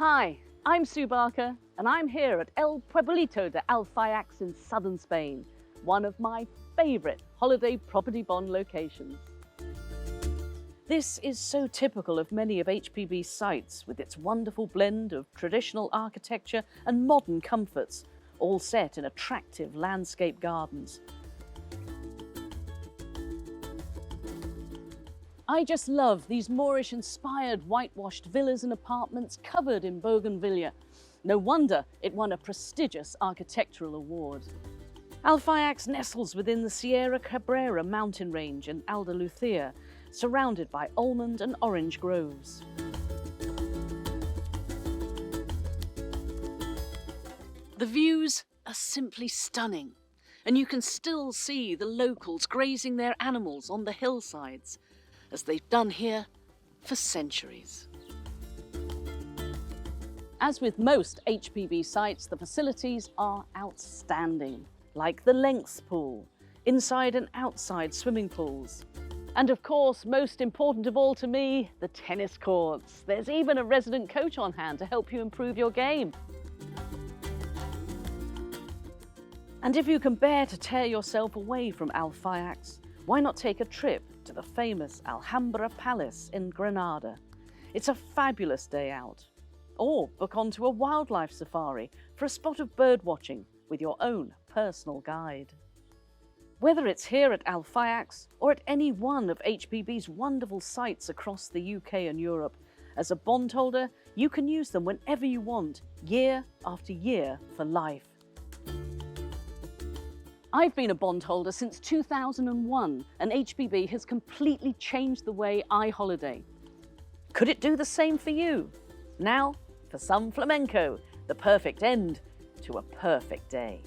Hi, I'm Sue Barker and I'm here at El Pueblito de Alfaix in southern Spain, one of my favourite holiday property bond locations. This is so typical of many of HPB's sites, with its wonderful blend of traditional architecture and modern comforts, all set in attractive landscape gardens. I just love these Moorish-inspired whitewashed villas and apartments covered in bougainvillea. No wonder it won a prestigious architectural award. Alfaix nestles within the Sierra Cabrera mountain range in Andalucia, surrounded by almond and orange groves. The views are simply stunning, and you can still see the locals grazing their animals on the hillsides, as they've done here for centuries. As with most HPB sites, the facilities are outstanding, like the lengths pool, inside and outside swimming pools. And of course, most important of all to me, the tennis courts. There's even a resident coach on hand to help you improve your game. And if you can bear to tear yourself away from Alfaix, why not take a trip to the famous Alhambra Palace in Granada? It's a fabulous day out. Or book onto a wildlife safari for a spot of bird watching with your own personal guide. Whether it's here at Alfaix or at any one of HPB's wonderful sites across the UK and Europe, as a bondholder, you can use them whenever you want, year after year for life. I've been a bondholder since 2001, and HPB has completely changed the way I holiday. Could it do the same for you? Now, for some flamenco, the perfect end to a perfect day.